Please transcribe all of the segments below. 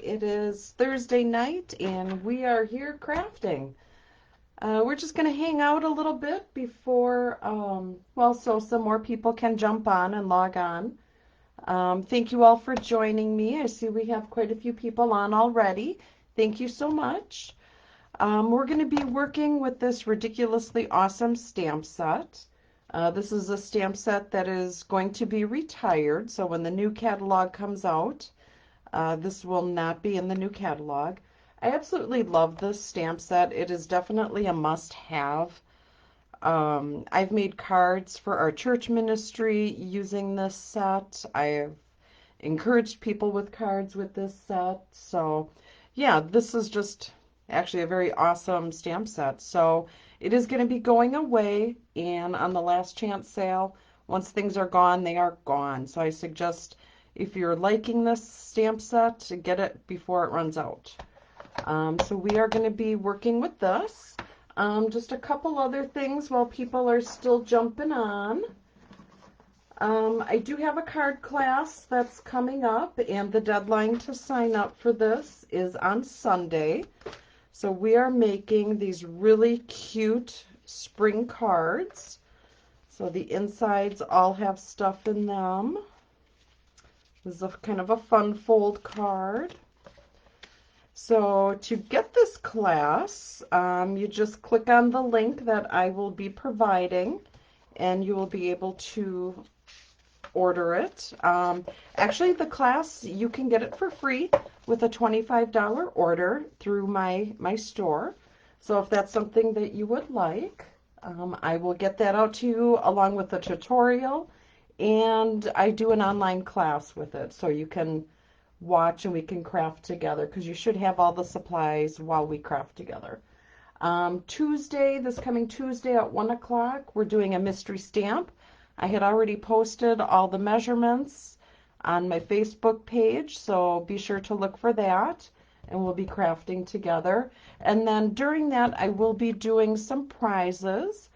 It is Thursday night and we are here crafting. We're just going to hang out a little bit before, so some more people can jump on and log on. Thank you all for joining me. I see we have quite a few people on already. Thank you so much. We're going to be working with this ridiculously awesome stamp set. This is a stamp set that is going to be retired, so when the new catalog comes out, this will not be in the new catalog. I absolutely love this stamp set. It is definitely a must-have. I've made cards for our church ministry using this set. I've encouraged people with cards with this set. So yeah, this is just actually a very awesome stamp set. So it is going to be going away, and on the last chance sale, once things are gone, they are gone. So I suggest if you're liking this stamp set, to get it before it runs out. So we are going to be working with this. Just a couple other things while people are still jumping on. I do have a card class that's coming up, and the deadline to sign up for this is on Sunday. So we are making these really cute spring cards. So the insides all have stuff in them. This is a kind of a fun fold card. So to get this class, you just click on the link that I will be providing, and you will be able to order it. Actually, the class, you can get it for free with a $25 order through my store. So if that's something that you would like, I will get that out to you along with the tutorial, and I do an online class with it, so you can watch and we can craft together, because you should have all the supplies while we craft together. This coming Tuesday at 1 o'clock, we're doing a mystery stamp. I had already posted all the measurements on my Facebook page, so be sure to look for that, and we'll be crafting together. And then during that, I will be doing some prizes,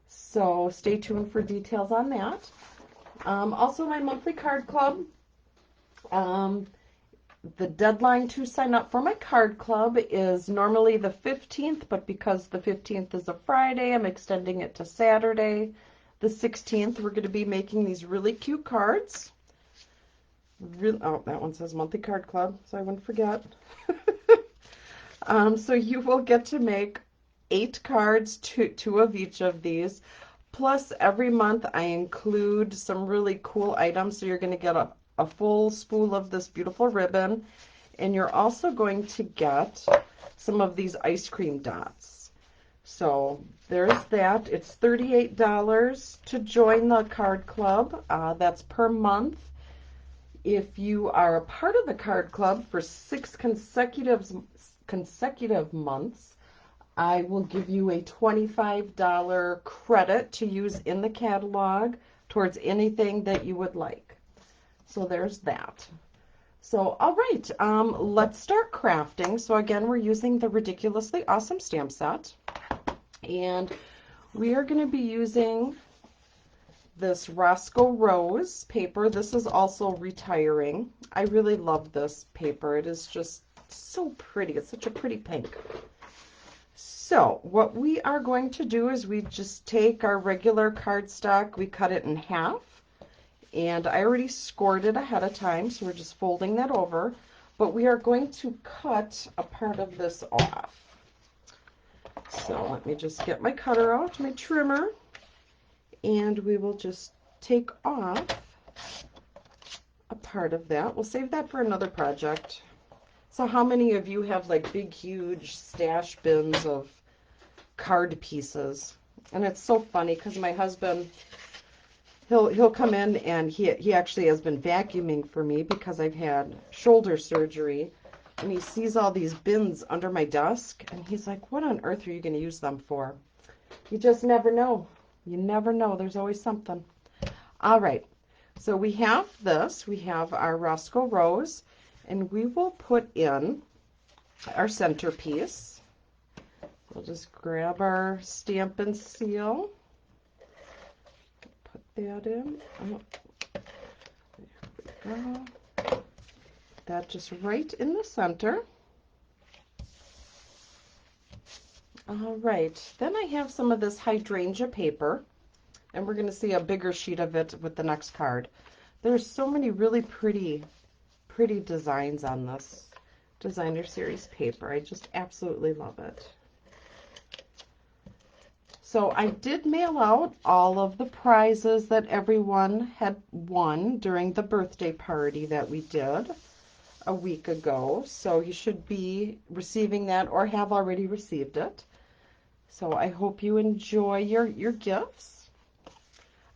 so stay tuned for details on that. Also, my monthly card club. The deadline to sign up for my card club is normally the 15th, but because the 15th is a Friday, I'm extending it to Saturday, the 16th. We're going to be making these really cute cards. Oh, that one says monthly card club, so I wouldn't forget. So you will get to make 8 cards, two of each of these. Plus, every month I include some really cool items, so you're going to get a full spool of this beautiful ribbon, and you're also going to get some of these ice cream dots. So there's that. It's $38 to join the card club. That's per month. If you are a part of the card club for 6 consecutive months, I will give you a $25 credit to use in the catalog towards anything that you would like. So there's that. So, all right, let's start crafting. So again, we're using the ridiculously awesome stamp set, and we are going to be using this Roscoe Rose paper. This is also retiring. I really love this paper. It is just so pretty. It's such a pretty pink. So what we are going to do is we just take our regular cardstock, we cut it in half, and I already scored it ahead of time, so we're just folding that over, but we are going to cut a part of this off. So let me just get my cutter out, my trimmer, and we will just take off a part of that. We'll save that for another project. So how many of you have like big, huge stash bins of card pieces? And it's so funny because my husband, he'll come in, and he actually has been vacuuming for me because I've had shoulder surgery, and he sees all these bins under my desk, and he's like, what on earth are you going to use them for? You just never know. You never know. There's always something. All right. So we have this. We have our Roscoe Rose, and we will put in our centerpiece. We'll just grab our Stampin' Seal. Put that in. Oh, there we go. that just right in the center. All right, then I have some of this hydrangea paper, and we're going to see a bigger sheet of it with the next card. There's so many really pretty designs on this designer series paper. I just absolutely love it. So I did mail out all of the prizes that everyone had won during the birthday party that we did a week ago. So you should be receiving that or have already received it. So I hope you enjoy your gifts.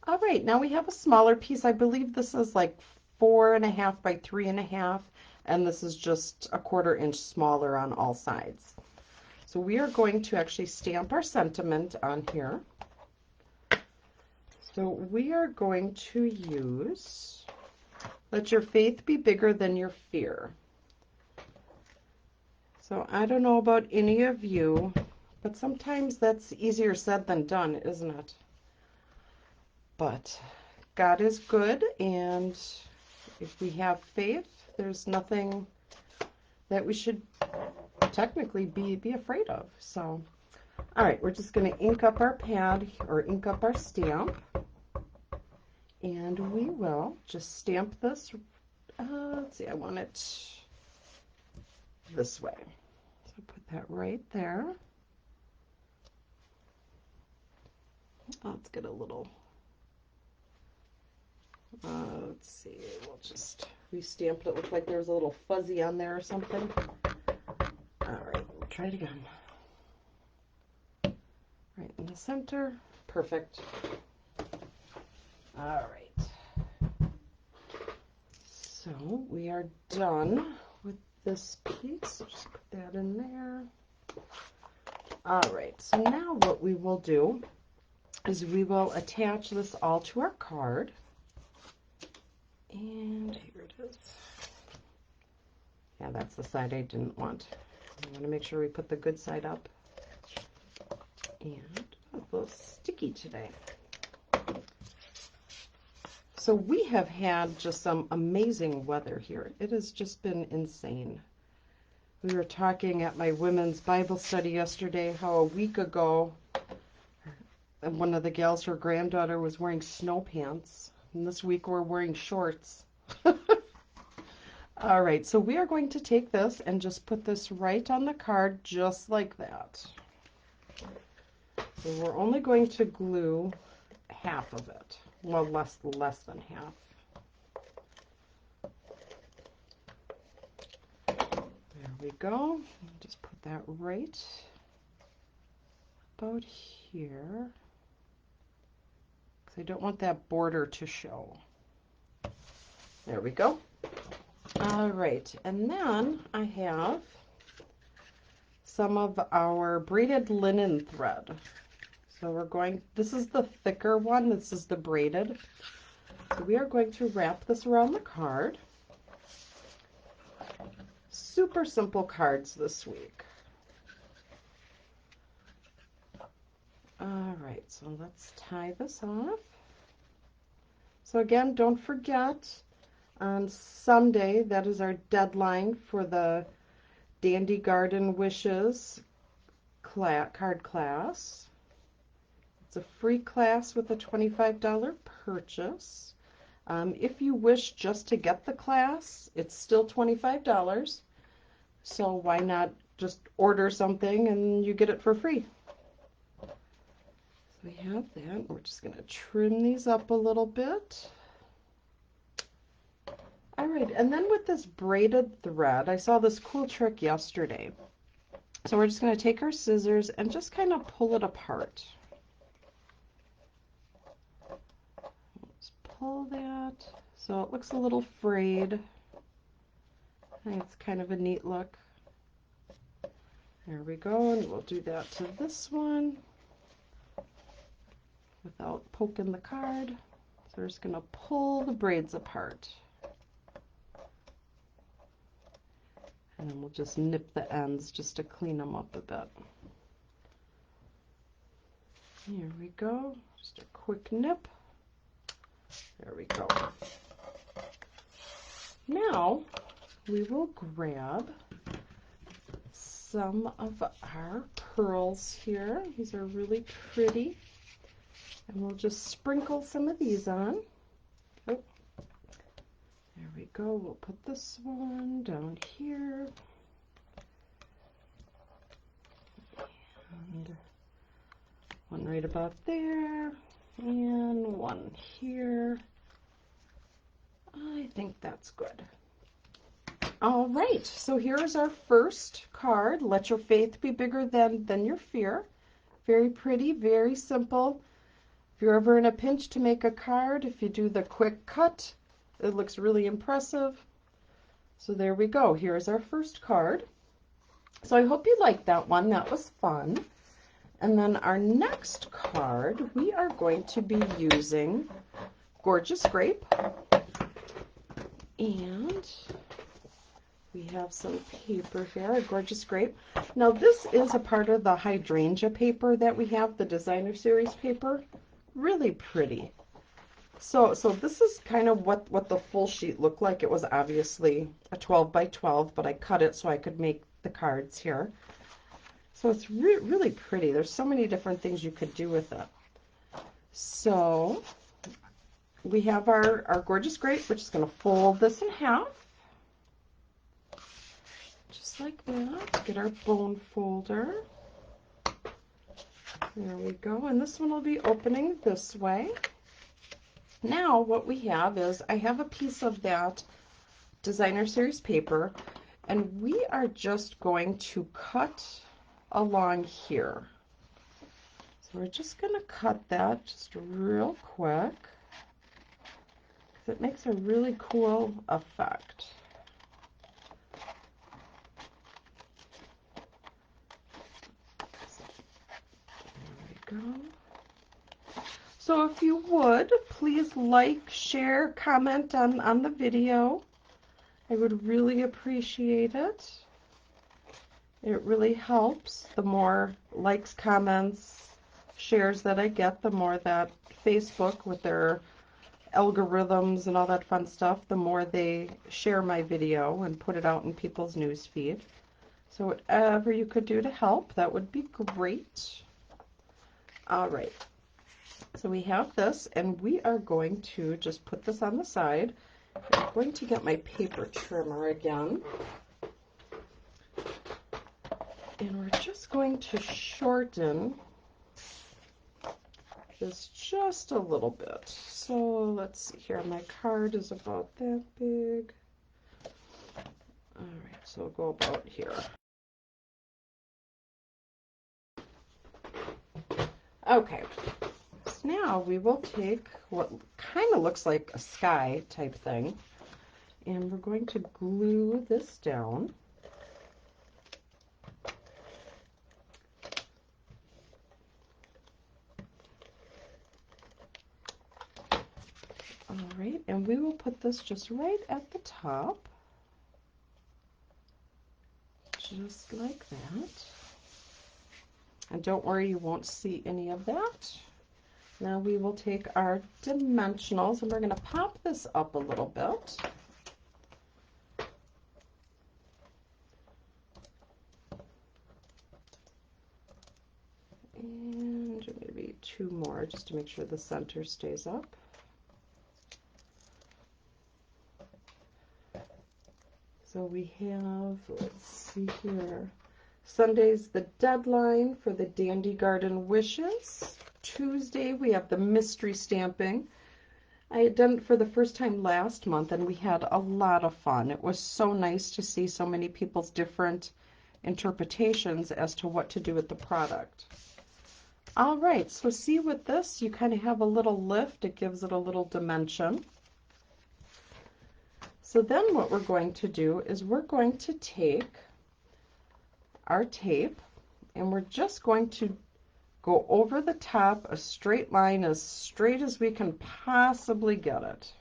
All right, now we have a smaller piece. I believe this is like 4.5 by 3.5, and this is just a 1/4 inch smaller on all sides. So we are going to actually stamp our sentiment on here. So we are going to use, let your faith be bigger than your fear. So I don't know about any of you, but sometimes that's easier said than done, isn't it? But God is good, and if we have faith, there's nothing that we should technically be afraid of. So, all right, we're just going to ink up our pad or ink up our stamp, and we will just stamp this. Let's see, I want it this way. So put that right there. Let's get a little, let's see, we'll just restamp it. It looked like there was a little fuzzy on there or something. All right, we'll try it again. Right in the center, perfect. All right, so we are done with this piece. So just put that in there. All right, so now what we will do is we will attach this all to our card. And here it is. Yeah, that's the side I didn't want. I want to make sure we put the good side up. And a little sticky today. So we have had just some amazing weather here. It has just been insane. We were talking at my women's Bible study yesterday how a week ago, one of the gals, her granddaughter, was wearing snow pants. And this week we're wearing shorts. All right, so we are going to take this and just put this right on the card just like that. So we're only going to glue half of it. Well, less than half. There we go. Just put that right about here. Because I don't want that border to show. There we go. All right, and then I have some of our braided linen thread. So we're going, this is the thicker one, this is the braided. So we are going to wrap this around the card. Super simple cards this week. All right, so let's tie this off. So again, don't forget, on Sunday, that is our deadline for the Dandy Garden Wishes card class. It's a free class with a $25 purchase. If you wish just to get the class, it's still $25. So why not just order something and you get it for free? So we have that. We're just going to trim these up a little bit. All right, and then with this braided thread, I saw this cool trick yesterday. So we're just going to take our scissors and just kind of pull it apart. Let's pull that. So it looks a little frayed. I think it's kind of a neat look. There we go, and we'll do that to this one without poking the card. So we're just going to pull the braids apart. And then we'll just nip the ends just to clean them up a bit. Here we go, just a quick nip. There we go. Now, we will grab some of our pearls here. These are really pretty. And we'll just sprinkle some of these on. Oh, there we go. We'll put this one down here. And one right about there. And one here. I think that's good. All right, so here's our first card. Let your faith be bigger than your fear. Very pretty, very simple. If you're ever in a pinch to make a card, if you do the quick cut, it looks really impressive. So there we go. Here's our first card. So I hope you liked that one. That was fun. And then our next card, we are going to be using Gorgeous Grape. And we have some paper here, Gorgeous Grape. Now this is a part of the hydrangea paper that we have, the designer series paper. Really pretty. So this is kind of what the full sheet looked like. It was obviously a 12 by 12, but I cut it so I could make the cards here. So it's really pretty. There's so many different things you could do with it. So we have our Gorgeous Grape. We're just going to fold this in half. Just like that. Get our bone folder. There we go. And this one will be opening this way. Now what we have is I have a piece of that designer series paper, and we are just going to cut along here. So we're just going to cut that just real quick because it makes a really cool effect. There we go. So if you would, please like, share, comment on the video. I would really appreciate it. It really helps. The more likes, comments, shares that I get, the more that Facebook with their algorithms and all that fun stuff, the more they share my video and put it out in people's news feed. So whatever you could do to help, that would be great. All right. So we have this, and we are going to just put this on the side. I'm going to get my paper trimmer again. And we're just going to shorten this just a little bit. So let's see here. My card is about that big. All right, so we'll go about here. Okay. Now we will take what kind of looks like a sky type thing, and we're going to glue this down. All right, and we will put this just right at the top, just like that. And don't worry, you won't see any of that. Now we will take our dimensionals and we're going to pop this up a little bit. And maybe two more just to make sure the center stays up. So we have, let's see here, Sunday's the deadline for the Dandy Garden Wishes. Tuesday we have the mystery stamping. I had done it for the first time last month and we had a lot of fun. It was so nice to see so many people's different interpretations as to what to do with the product. All right, so see with this, you kind of have a little lift. It gives it a little dimension. So then what we're going to do is we're going to take our tape and we're just going to go over the top a straight line, as straight as we can possibly get it.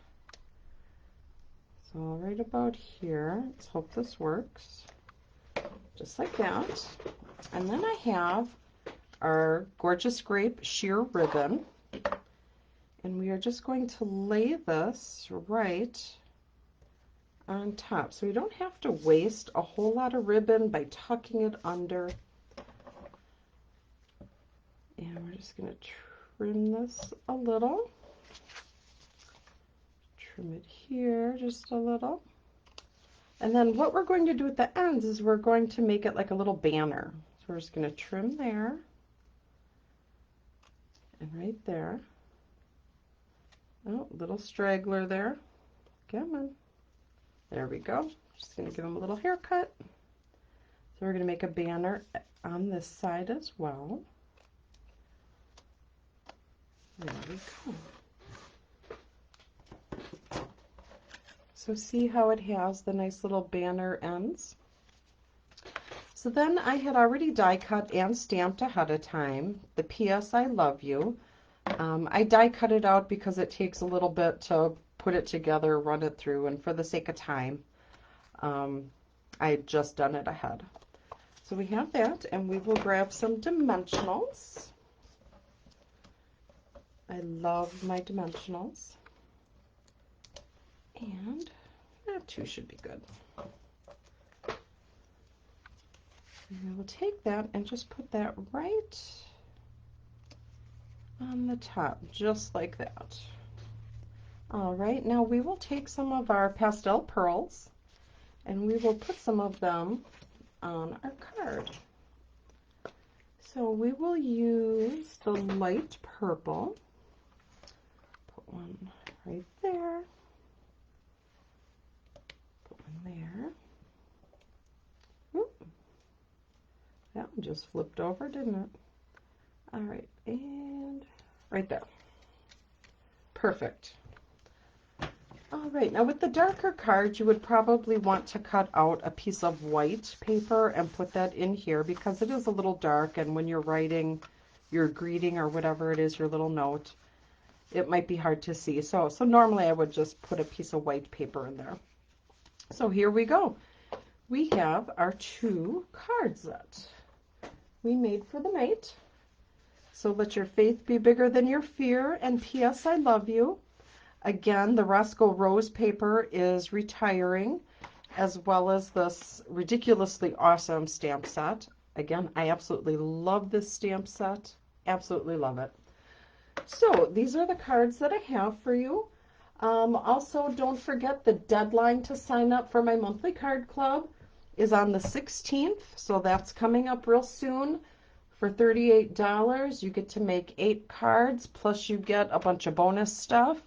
So right about here, let's hope this works. Just like that. And then I have our Gorgeous Grape sheer ribbon. And we are just going to lay this right on top. So we don't have to waste a whole lot of ribbon by tucking it under. And we're just going to trim this a little. Trim it here just a little. And then what we're going to do at the ends is we're going to make it like a little banner. So we're just going to trim there and right there. Oh, little straggler there. Come on. There we go. Just going to give them a little haircut. So we're going to make a banner on this side as well. There we go. So see how it has the nice little banner ends? So then I had already die cut and stamped ahead of time the P.S. I love you. I die cut it out because it takes a little bit to put it together, run it through, and for the sake of time, I had just done it ahead. So we have that, and we will grab some dimensionals. I love my dimensionals. And two should be good. And we'll take that and just put that right on the top, just like that. All right, now we will take some of our pastel pearls and we will put some of them on our card. So we will use the light purple. Put one right there. Put one there. Oop. That one just flipped over, didn't it? All right, and right there. Perfect. All right, now with the darker cards, you would probably want to cut out a piece of white paper and put that in here because it is a little dark, and when you're writing your greeting or whatever it is, your little note, it might be hard to see. So normally I would just put a piece of white paper in there. So here we go. We have our two cards that we made for the night. So let your faith be bigger than your fear, and P.S. I love you. Again, the Roscoe Rose paper is retiring, as well as this ridiculously awesome stamp set. Again, I absolutely love this stamp set. Absolutely love it. So these are the cards that I have for you. Also, don't forget the deadline to sign up for my monthly card club is on the 16th. So that's coming up real soon. For $38, you get to make 8 cards, plus you get a bunch of bonus stuff.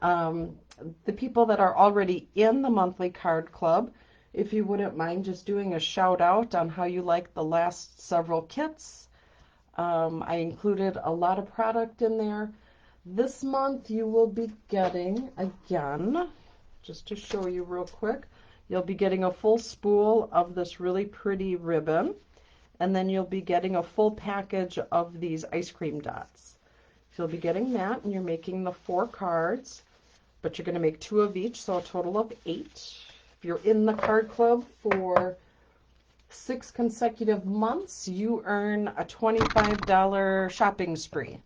The people that are already in the monthly card club, if you wouldn't mind just doing a shout out on how you like the last several kits. I included a lot of product in there. This month you will be getting, again, just to show you real quick, you'll be getting a full spool of this really pretty ribbon, and then you'll be getting a full package of these ice cream dots. So you'll be getting that, and you're making the 4 cards, but you're going to make 2 of each, so a total of 8. If you're in the card club for 6 consecutive months, you earn a $25 shopping spree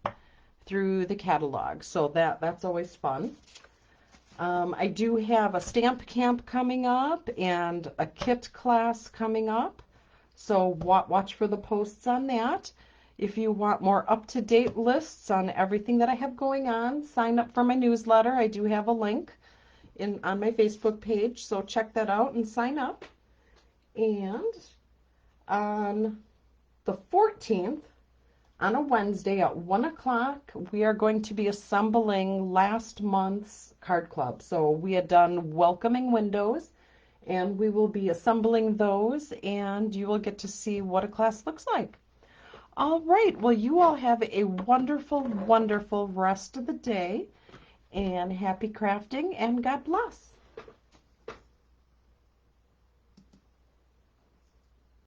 through the catalog, so that's always fun. I do have a stamp camp coming up and a kit class coming up, so watch for the posts on that. If you want more up-to-date lists on everything that I have going on, sign up for my newsletter. I do have a link on my Facebook page, so check that out and sign up. And on the 14th, on a Wednesday at 1 o'clock, we are going to be assembling last month's card club. So we had done welcoming windows, and we will be assembling those, and you will get to see what a class looks like. All right, well, you all have a wonderful, wonderful rest of the day, and happy crafting, and God bless.